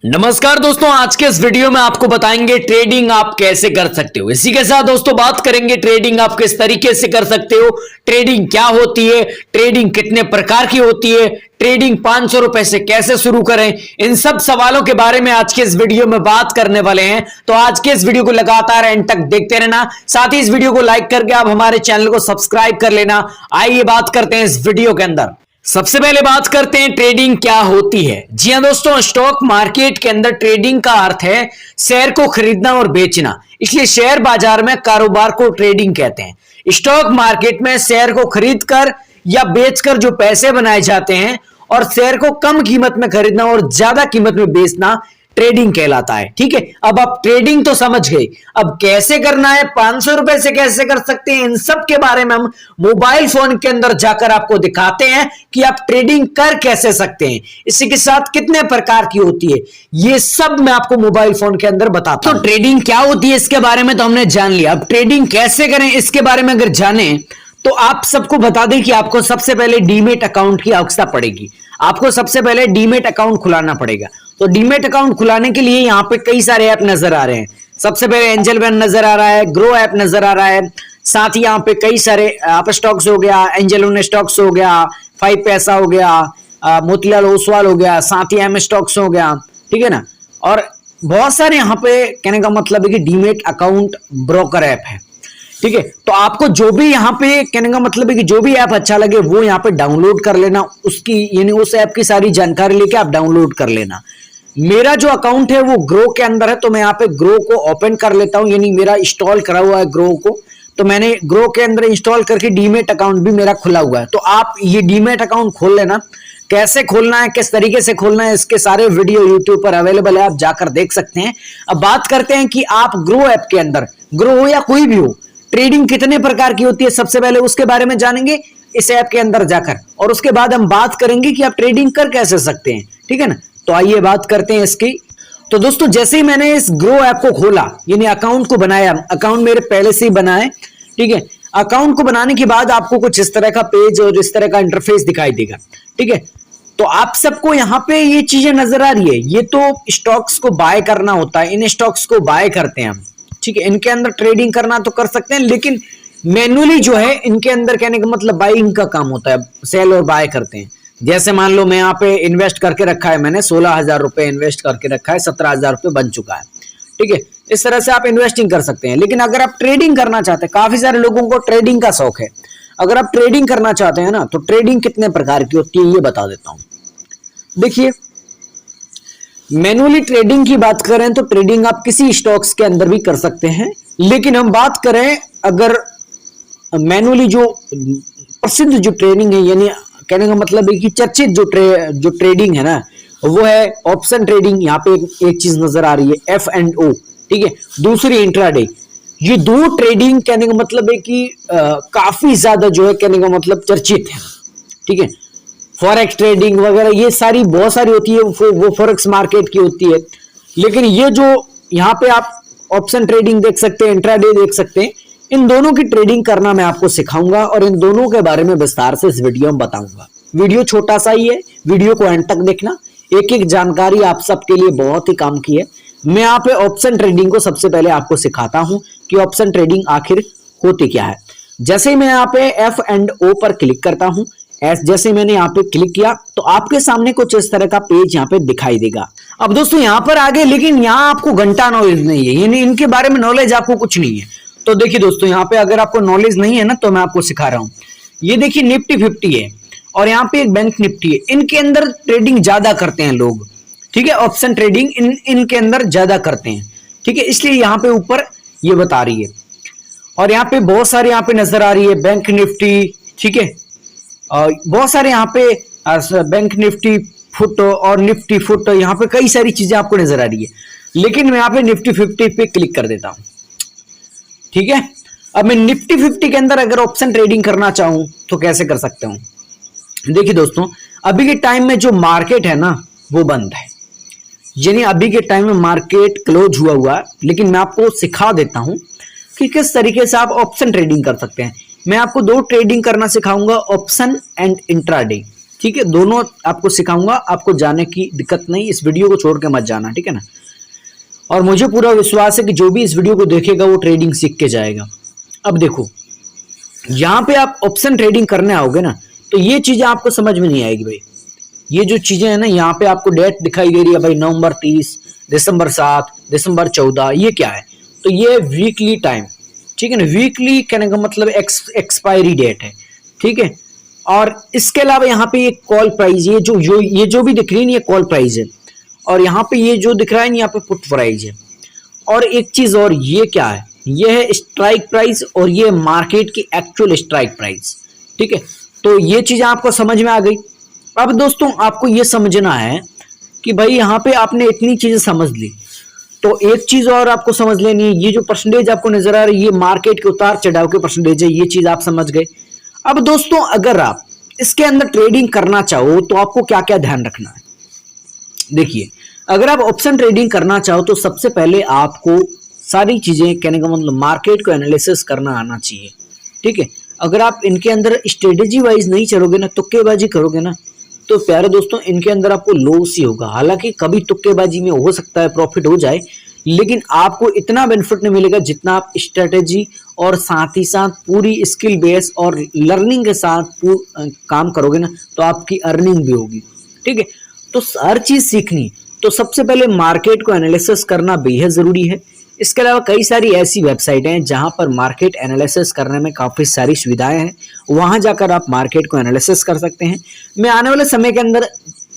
नमस्कार दोस्तों, आज के इस वीडियो में आपको बताएंगे ट्रेडिंग आप कैसे कर सकते हो। इसी के साथ दोस्तों बात करेंगे ट्रेडिंग आप किस तरीके से कर सकते हो, ट्रेडिंग क्या होती है, ट्रेडिंग कितने प्रकार की होती है, ट्रेडिंग 500 रुपए से कैसे शुरू करें, इन सब सवालों के बारे में आज के इस वीडियो में बात करने वाले हैं। तो आज के इस वीडियो को लगातार एंड तक देखते रहना, साथ ही इस वीडियो को लाइक करके आप हमारे चैनल को सब्सक्राइब कर लेना। आइए बात करते हैं इस वीडियो के अंदर। सबसे पहले बात करते हैं ट्रेडिंग क्या होती है। जी हां दोस्तों, स्टॉक मार्केट के अंदर ट्रेडिंग का अर्थ है शेयर को खरीदना और बेचना, इसलिए शेयर बाजार में कारोबार को ट्रेडिंग कहते हैं। स्टॉक मार्केट में शेयर को खरीदकर या बेचकर जो पैसे बनाए जाते हैं और शेयर को कम कीमत में खरीदना और ज्यादा कीमत में बेचना ट्रेडिंग कहलाता है। ठीक है, अब आप ट्रेडिंग तो समझ गए, अब कैसे करना है, 500 रुपए से कैसे कर सकते हैं, इन सब के बारे में हम मोबाइल फोन के अंदर जाकर आपको दिखाते हैं कि आप ट्रेडिंग कर कैसे सकते हैं, इसी के साथ कितने प्रकार की होती है, ये सब मैं आपको मोबाइल फोन के अंदर बताता हूं। तो ट्रेडिंग क्या होती है इसके बारे में तो हमने जान लिया, अब ट्रेडिंग कैसे करें इसके बारे में अगर जाने तो आप सबको बता दें कि आपको सबसे पहले डीमेट अकाउंट की आवश्यकता पड़ेगी। आपको सबसे पहले डीमेट अकाउंट खुलाना पड़ेगा। तो डीमेट अकाउंट खुलाने के लिए यहाँ पे कई सारे ऐप नजर आ रहे हैं। सबसे पहले एंजल वन नजर आ रहा है, ग्रो ऐप नजर आ रहा है, साथ ही यहाँ पे कई सारे आप स्टॉक्स हो गया, एंजल वन स्टॉक्स हो गया, 5 पैसा हो गया, मोतीलाल ओसवाल हो गया, साथ ही एम स्टॉक्स हो गया, ठीक है ना। और बहुत सारे यहाँ पे कहने का मतलब है कि डीमेट अकाउंट ब्रोकर ऐप है। ठीक है, तो आपको जो भी यहाँ पे कहने का मतलब है कि जो भी ऐप अच्छा लगे वो यहाँ पे डाउनलोड कर लेना, उसकी यानी उस ऐप की सारी जानकारी लेके आप डाउनलोड कर लेना। मेरा जो अकाउंट है वो ग्रो के अंदर है, तो मैं यहाँ पे ग्रो को ओपन कर लेता हूँ, यानी मेरा इंस्टॉल करा हुआ है ग्रो को, तो मैंने ग्रो के अंदर इंस्टॉल करके डीमेट अकाउंट भी मेरा खुला हुआ है। तो आप ये डीमेट अकाउंट खोल लेना। कैसे खोलना है, किस तरीके से खोलना है, इसके सारे वीडियो यूट्यूब पर अवेलेबल है, आप जाकर देख सकते हैं। अब बात करते हैं कि आप ग्रो ऐप के अंदर, ग्रो हो या कोई भी हो, ट्रेडिंग कितने प्रकार की होती है सबसे पहले उसके बारे में जानेंगे इस ऐप के अंदर जाकर, और उसके बाद हम बात करेंगे कि आप ट्रेडिंग कर कैसे सकते हैं। ठीक है ना, तो आइए बात करते हैं इसकी। तो दोस्तों जैसे ही मैंने इस ग्रो ऐप को खोला, यानी अकाउंट को बनाया, अकाउंट मेरे पहले से ही बना है, ठीक है। अकाउंट को बनाने के बाद आपको कुछ इस तरह का पेज और इस तरह का इंटरफेस दिखाई देगा। ठीक है, तो आप सबको यहाँ पे ये चीजें नजर आ रही है, ये तो स्टॉक्स को बाय करना होता है, इन स्टॉक्स को बाय करते हैं हम। ठीक है, इनके अंदर ट्रेडिंग करना तो कर सकते हैं, लेकिन मैन्युअली जो है इनके अंदर कहने का मतलब बाइंग का काम होता है, सेल और बाय करते हैं। जैसे मान लो मैं यहाँ पे इन्वेस्ट करके रखा है, मैंने 16,000 रुपए इन्वेस्ट करके रखा है, 17,000 रुपए बन चुका है। ठीक है, इस तरह से आप इन्वेस्टिंग कर सकते हैं। लेकिन अगर आप ट्रेडिंग करना चाहते हैं, काफी सारे लोगों को ट्रेडिंग का शौक है, अगर आप ट्रेडिंग करना चाहते हैं ना, तो ट्रेडिंग कितने प्रकार की होती है ये बता देता हूं। देखिए, मैनुअली ट्रेडिंग की बात करें तो ट्रेडिंग आप किसी स्टॉक्स के अंदर भी कर सकते हैं, लेकिन हम बात करें अगर मैनुअली जो प्रसिद्ध जो ट्रेडिंग है, यानी कहने का मतलब है कि चर्चित जो ट्रेडिंग है ना, वो है ऑप्शन ट्रेडिंग। यहाँ पे एक चीज नजर आ रही है F&O, ठीक है, दूसरी इंट्राडे। ये दो ट्रेडिंग कहने का मतलब है कि काफी ज्यादा जो है कहने का मतलब चर्चित है। ठीक है, फॉरेक्स ट्रेडिंग वगैरह ये सारी बहुत सारी होती है, वो फॉरेक्स मार्केट की होती है। लेकिन ये जो यहाँ पे आप ऑप्शन ट्रेडिंग देख सकते हैं, इंट्राडे देख सकते हैं, इन दोनों की ट्रेडिंग करना मैं आपको सिखाऊंगा और इन दोनों के बारे में विस्तार से इस वीडियो में बताऊंगा। वीडियो छोटा सा ही है, वीडियो को एंड तक देखना, एक एक जानकारी आप सबके लिए बहुत ही काम की है। मैं यहाँ पे ऑप्शन ट्रेडिंग को सबसे पहले आपको सिखाता हूं कि ऑप्शन ट्रेडिंग आखिर होती क्या है। जैसे ही मैं यहाँ पे F&O पर क्लिक करता हूं, जैसे मैंने यहाँ पे क्लिक किया तो आपके सामने कुछ इस तरह का पेज यहाँ पे दिखाई देगा। अब दोस्तों यहाँ पर आगे, लेकिन यहाँ आपको घंटा नॉलेज नहीं है, यानी इनके बारे में नॉलेज आपको कुछ नहीं है। तो देखिए दोस्तों, यहाँ पे अगर आपको नॉलेज नहीं है ना, तो मैं आपको सिखा रहा हूँ। ये देखिए निफ्टी 50 है और यहाँ पे एक बैंक निफ्टी है, इनके अंदर ट्रेडिंग ज्यादा करते हैं लोग। ठीक है, ऑप्शन ट्रेडिंग इनके अंदर ज्यादा करते हैं। ठीक है, इसलिए यहाँ पे ऊपर ये बता रही है। और यहाँ पे बहुत सारे यहाँ पे नजर आ रही है बैंक निफ्टी। ठीक है, बहुत सारे यहाँ पे बैंक निफ्टी फुट और निफ्टी फुट, यहाँ पे कई सारी चीजें आपको नजर आ रही है, लेकिन मैं यहाँ पे निफ्टी 50 पे क्लिक कर देता हूं। ठीक है, अब मैं निफ्टी 50 के अंदर अगर ऑप्शन ट्रेडिंग करना चाहूं तो कैसे कर सकते हूं। देखिए दोस्तों, अभी के टाइम में जो मार्केट है ना वो बंद है, यानी अभी के टाइम में मार्केट क्लोज हुआ है, लेकिन मैं आपको सिखा देता हूं कि किस तरीके से आप ऑप्शन ट्रेडिंग कर सकते हैं। मैं आपको दो ट्रेडिंग करना सिखाऊंगा, ऑप्शन एंड इंट्राडे। ठीक है, दोनों आपको सिखाऊंगा, आपको जाने की दिक्कत नहीं, इस वीडियो को छोड़ के मत जाना, ठीक है ना। और मुझे पूरा विश्वास है कि जो भी इस वीडियो को देखेगा वो ट्रेडिंग सीख के जाएगा। अब देखो, यहाँ पे आप ऑप्शन ट्रेडिंग करने आओगे ना, तो ये चीजें आपको समझ में नहीं आएगी भाई। ये जो चीजें है ना, यहाँ पे आपको डेट दिखाई दे रही है भाई, नवंबर 30, दिसंबर 7, दिसंबर 14, ये क्या है? तो ये वीकली टाइम, ठीक है ना। वीकली कहने का मतलब एक्सपायरी डेट है, ठीक है। और इसके अलावा यहाँ पे ये कॉल प्राइस, ये जो भी दिख रही है ना, ये कॉल प्राइस है। और यहाँ पे ये जो दिख रहा है ना, यहाँ पे पुट प्राइस है। और एक चीज और, ये क्या है? ये है स्ट्राइक प्राइस और ये मार्केट की एक्चुअल स्ट्राइक प्राइस, ठीक है। तो ये चीजें आपको समझ में आ गई। अब दोस्तों आपको ये समझना है कि भाई यहाँ पे आपने इतनी चीजें समझ ली, तो एक चीज और आपको समझ लेनी है। ये जो परसेंटेज आपको नजर आ रही है, ये मार्केट के उतार चढ़ाव के परसेंटेज है, ये चीज आप समझ गए। अब दोस्तों अगर आप इसके अंदर ट्रेडिंग करना चाहो तो आपको क्या क्या ध्यान रखना है? देखिए, अगर आप ऑप्शन ट्रेडिंग करना चाहो तो सबसे पहले आपको सारी चीजें, कहने का मतलब मार्केट को एनालिसिस करना आना चाहिए, ठीक है। अगर आप इनके अंदर स्ट्रेटेजी वाइज नहीं चलोगे ना, तुक्केबाजी करोगे ना, तो प्यारे दोस्तों इनके अंदर आपको लॉस ही होगा। हालांकि कभी तुक्केबाजी में हो सकता है प्रॉफिट हो जाए, लेकिन आपको इतना बेनिफिट नहीं मिलेगा जितना आप स्ट्रेटेजी और साथ ही साथ पूरी स्किल बेस और लर्निंग के साथ काम करोगे ना, तो आपकी अर्निंग भी होगी, ठीक है। तो हर चीज सीखनी, तो सबसे पहले मार्केट को एनालिसिस करना बेहद जरूरी है। इसके अलावा कई सारी ऐसी वेबसाइट हैं जहां पर मार्केट एनालिसिस करने में काफी सारी सुविधाएं हैं, वहां जाकर आप मार्केट को एनालिसिस कर सकते हैं। मैं आने वाले समय के अंदर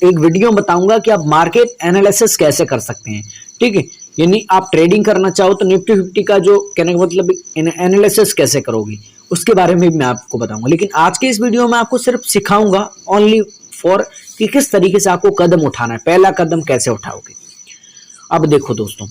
एक वीडियो बताऊंगा कि आप मार्केट एनालिसिस कैसे कर सकते हैं, ठीक है। यानी आप ट्रेडिंग करना चाहो तो निफ्टी 50 का जो कहने का मतलब एनालिसिस कैसे करोगे, उसके बारे में भी मैं आपको बताऊंगा। लेकिन आज के इस वीडियो में आपको सिर्फ सिखाऊंगा ओनली फॉर कि किस तरीके से आपको कदम उठाना है, पहला कदम कैसे उठाओगे। अब देखो दोस्तों,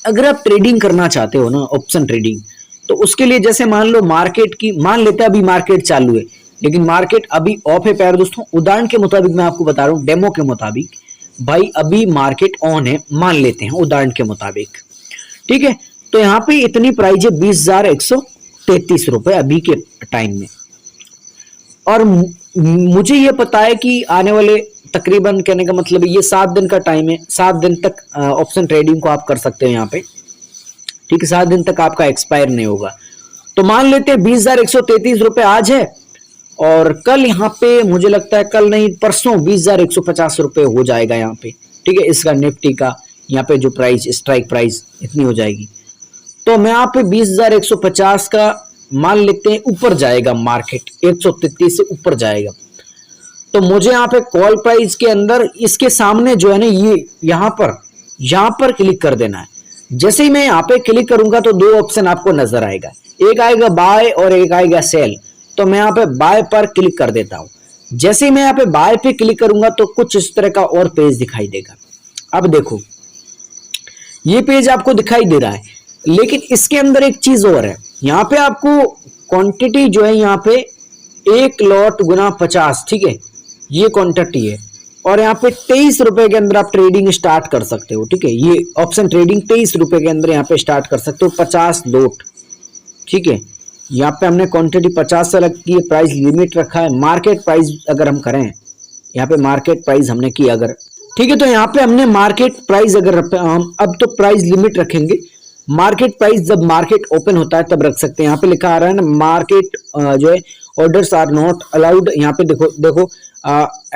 अगर आप ट्रेडिंग करना चाहते हो ना, ऑप्शन ट्रेडिंग, तो उसके लिए जैसे मान लो मार्केट की, मान लेते हैं अभी मार्केट चालू है लेकिन मार्केट अभी ऑफ है प्यारे दोस्तों। उदाहरण के मुताबिक मैं आपको बता रहा हूं, डेमो के मुताबिक भाई अभी मार्केट ऑन है, मान लेते हैं उदाहरण के मुताबिक, ठीक है। तो यहाँ पे इतनी प्राइस है 20,133 रुपए अभी के टाइम में। और मुझे ये पता है कि आने वाले तकरीबन, कहने का मतलब ये 7 दिन का टाइम है, 7 दिन तक ऑप्शन ट्रेडिंग को आप कर सकते हैं यहाँ पे, ठीक है। 7 दिन तक आपका एक्सपायर नहीं होगा। तो मान लेते हैं 20,133 रुपए आज है, और कल यहाँ पे मुझे लगता है, कल नहीं परसों 20,150 रुपए हो जाएगा यहाँ पे, ठीक है। इसका निफ्टी का यहाँ पे जो प्राइस, स्ट्राइक प्राइस इतनी हो जाएगी। तो मैं यहाँ पे 20,150 का मान लेते हैं ऊपर जाएगा, मार्केट 133 से ऊपर जाएगा। तो मुझे यहाँ पे कॉल प्राइस के अंदर इसके सामने जो है ना, ये यहाँ पर क्लिक कर देना है। जैसे ही मैं यहाँ पे क्लिक करूंगा तो 2 ऑप्शन आपको नजर आएगा, एक आएगा बाय और एक आएगा सेल। तो मैं यहाँ पे बाय पर क्लिक कर देता हूं। जैसे ही मैं यहाँ पे बाय पे क्लिक करूंगा तो कुछ इस तरह का और पेज दिखाई देगा। अब देखो, ये पेज आपको दिखाई दे रहा है, लेकिन इसके अंदर एक चीज और है। यहाँ पे आपको क्वांटिटी जो है, यहाँ पे 1 लॉट गुना 50, ठीक है, ये क्वांटिटी है। और यहाँ पे 23 रुपए के अंदर आप ट्रेडिंग स्टार्ट कर सकते हो, ठीक है। ये ऑप्शन ट्रेडिंग 23 रुपए के अंदर यहाँ पे स्टार्ट कर सकते हो, 50 लॉट, ठीक है। यहाँ पे हमने क्वांटिटी 50 से रखी है, प्राइस लिमिट रखा है। मार्केट प्राइस अगर हम करें, यहाँ पे मार्केट प्राइस हमने की अगर, ठीक है, तो यहाँ पे हमने मार्केट प्राइस अगर हम अब तो प्राइस लिमिट रखेंगे। मार्केट प्राइस जब मार्केट ओपन होता है तब रख सकते हैं। यहाँ पे लिखा आ रहा है ना, मार्केट जो है ऑर्डर्स आर नॉट अलाउड। यहाँ पे देखो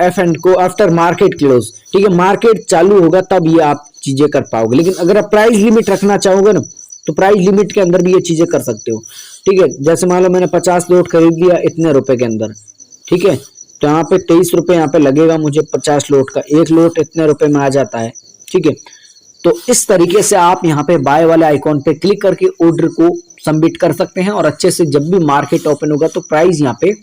एफ एंड को आफ्टर मार्केट क्लोज, ठीक है। मार्केट चालू होगा तब ये आप चीजें कर पाओगे। लेकिन अगर आप प्राइस लिमिट रखना चाहोगे ना, तो प्राइस लिमिट के अंदर भी ये चीजें कर सकते हो, ठीक है। जैसे मान लो मैंने 50 लॉट खरीद लिया इतने रुपए के अंदर, ठीक है। तो यहाँ पे 23 रुपए यहाँ पे लगेगा मुझे 50 लॉट का, 1 लॉट इतने रुपए में आ जाता है, ठीक है। तो इस तरीके से आप यहाँ पे बाय वाले आइकॉन पे क्लिक करके ऑर्डर को सबमिट कर सकते हैं। और अच्छे से जब भी मार्केट ओपन होगा तो प्राइस यहाँ पे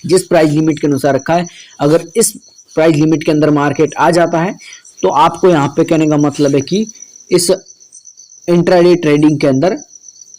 जिस प्राइस लिमिट के अनुसार रखा है, अगर इस प्राइस लिमिट के अंदर मार्केट आ जाता है तो आपको यहाँ पे कहने का मतलब है कि इस इंट्राडे ट्रेडिंग के अंदर,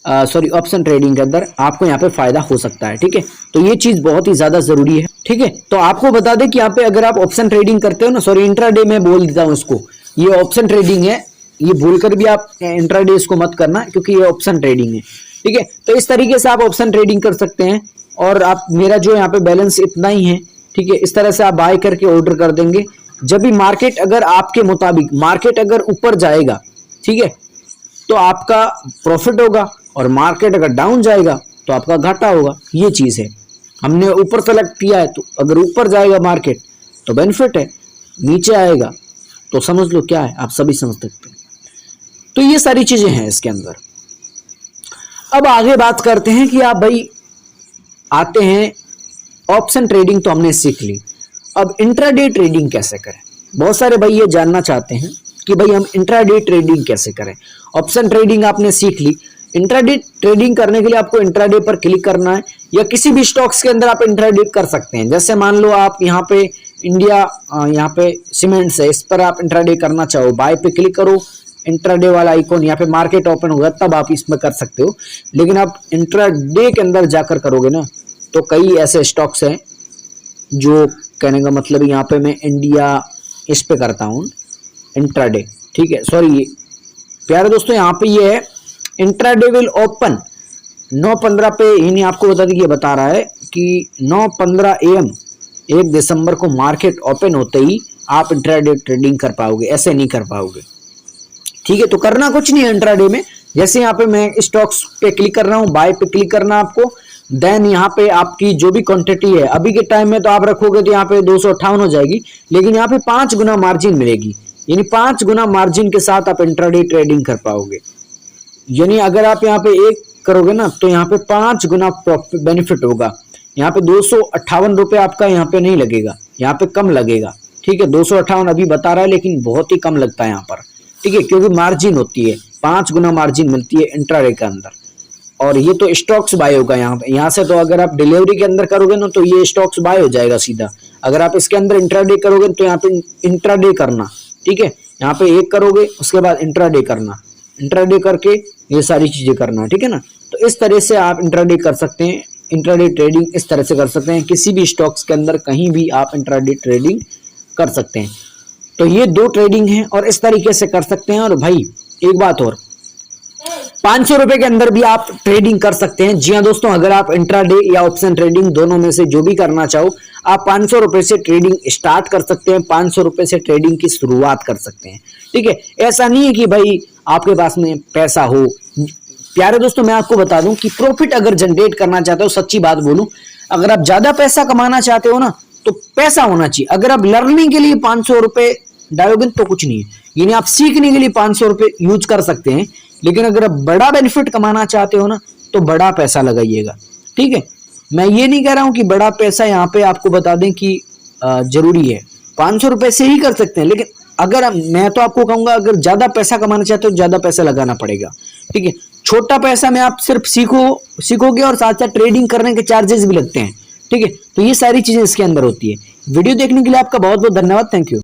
सॉरी ऑप्शन ट्रेडिंग के अंदर आपको यहाँ पे फायदा हो सकता है, ठीक है। तो ये चीज बहुत ही ज्यादा जरूरी है, ठीक है। तो आपको बता दें कि यहाँ पे अगर आप ऑप्शन ट्रेडिंग करते हो ना, सॉरी इंट्राडे में बोल देता हूँ इसको, ये ऑप्शन ट्रेडिंग है, ये भूलकर भी आप इंट्राडे इसको मत करना क्योंकि ये ऑप्शन ट्रेडिंग है, ठीक है। तो इस तरीके से आप ऑप्शन ट्रेडिंग कर सकते हैं। और आप, मेरा जो यहाँ पे बैलेंस इतना ही है, ठीक है, इस तरह से आप बाय करके ऑर्डर कर देंगे। जब भी मार्केट अगर आपके मुताबिक मार्केट अगर ऊपर जाएगा, ठीक है, तो आपका प्रॉफिट होगा, और मार्केट अगर डाउन जाएगा तो आपका घाटा होगा। ये चीज है, हमने ऊपर सेलेक्ट किया है तो अगर ऊपर जाएगा मार्केट तो बेनिफिट है, नीचे आएगा तो समझ लो क्या है, आप सभी समझ सकते हैं। तो ये सारी चीजें हैं इसके अंदर। अब आगे बात करते हैं कि आप भाई आते हैं ऑप्शन ट्रेडिंग तो हमने सीख ली, अब इंट्राडे ट्रेडिंग कैसे करें। बहुत सारे भाई ये जानना चाहते हैं कि भाई हम इंट्राडे ट्रेडिंग कैसे करें। ऑप्शन ट्रेडिंग आपने सीख ली, इंट्राडे ट्रेडिंग करने के लिए आपको इंट्राडे पर क्लिक करना है, या किसी भी स्टॉक्स के अंदर आप इंट्राडे कर सकते हैं। जैसे मान लो आप यहाँ पे इंडिया यहाँ पे सीमेंट्स है, इस पर आप इंट्राडे करना चाहो, बाय पे क्लिक करो, इंट्राडे वाला आइकॉन यहाँ पे मार्केट ओपन होगा तब आप इसमें कर सकते हो। लेकिन आप इंट्राडे के अंदर जाकर करोगे ना तो कई ऐसे स्टॉक्स हैं जो, कहने का मतलब यहाँ पे मैं इंडिया इस पे करता हूँ इंट्राडे, ठीक है, सॉरी प्यारे दोस्तों यहाँ पे ये है इंट्राडे विल ओपन 9:15 पे, इन्हें आपको बता दीजिए, बता रहा है कि 9:15 AM 1 दिसंबर को मार्केट ओपन होते ही आप इंट्राडे ट्रेडिंग कर पाओगे, ऐसे नहीं कर पाओगे, ठीक है। तो करना कुछ नहीं है इंट्राडे में, जैसे यहाँ पे मैं स्टॉक्स पे क्लिक कर रहा हूँ, बाय पे क्लिक करना आपको, देन यहाँ पे आपकी जो भी क्वांटिटी है अभी के टाइम में तो आप रखोगे तो यहाँ पे 258 हो जाएगी, लेकिन यहाँ पे 5 गुना मार्जिन मिलेगी, यानी 5 गुना मार्जिन के साथ आप इंट्राडे ट्रेडिंग कर पाओगे। यानी अगर आप यहाँ पे 1 करोगे ना तो यहाँ पे 5 गुना बेनिफिट होगा। यहाँ पे 258 रुपए आपका यहाँ पे नहीं लगेगा, यहाँ पे कम लगेगा, ठीक है, 258 अभी बता रहा है लेकिन बहुत ही कम लगता है यहाँ पर, ठीक है, क्योंकि मार्जिन होती है, 5 गुना मार्जिन मिलती है इंट्राडे के अंदर। और ये तो स्टॉक्स बाय होगा यहाँ पे, यहाँ से तो अगर आप डिलीवरी के अंदर करोगे ना तो ये स्टॉक्स बाय हो जाएगा सीधा। अगर आप इसके अंदर इंट्राडे करोगे तो यहाँ पे इंट्राडे करना, ठीक है, यहाँ पे 1 करोगे उसके बाद इंट्राडे करना, इंट्राडे करके ये सारी चीजें करना, ठीक है ना। तो इस तरह से आप इंट्राडे कर सकते हैं, इंट्राडे ट्रेडिंग इस तरह से कर सकते हैं, किसी भी स्टॉक्स के अंदर कहीं भी आप इंट्राडे ट्रेडिंग कर सकते हैं। तो ये 2 ट्रेडिंग हैं और इस तरीके से कर सकते हैं। और भाई एक बात और, 500 रुपए के अंदर भी आप ट्रेडिंग कर सकते हैं। जी हाँ दोस्तों, अगर आप इंट्राडे या ऑप्शन ट्रेडिंग दोनों में से जो भी करना चाहो, आप 500 रुपए से ट्रेडिंग स्टार्ट कर सकते हैं, 500 रुपए से ट्रेडिंग की शुरुआत कर सकते हैं, ठीक है। ऐसा नहीं है कि भाई आपके पास में पैसा हो। प्यारे दोस्तों मैं आपको बता दूं कि प्रॉफिट अगर जनरेट करना चाहते हो, सच्ची बात बोलूं, अगर आप ज्यादा पैसा कमाना चाहते हो ना तो पैसा होना चाहिए। अगर आप लर्निंग के लिए 500 रुपए डालोगे तो कुछ नहीं है, यानी आप सीखने के लिए 500 रुपए यूज कर सकते हैं, लेकिन अगर आप बड़ा बेनिफिट कमाना चाहते हो ना तो बड़ा पैसा लगाइएगा, ठीक है। मैं ये नहीं कह रहा हूं कि बड़ा पैसा यहाँ पे आपको बता दें कि जरूरी है, 500 रुपए से ही कर सकते हैं, लेकिन अगर मैं तो आपको कहूंगा अगर ज्यादा पैसा कमाना चाहते हो ज्यादा पैसा लगाना पड़ेगा, ठीक है। छोटा पैसा में आप सिर्फ सीखोगे और साथ साथ ट्रेडिंग करने के चार्जेस भी लगते हैं, ठीक है। तो ये सारी चीजें इसके अंदर होती है। वीडियो देखने के लिए आपका बहुत बहुत धन्यवाद, थैंक यू।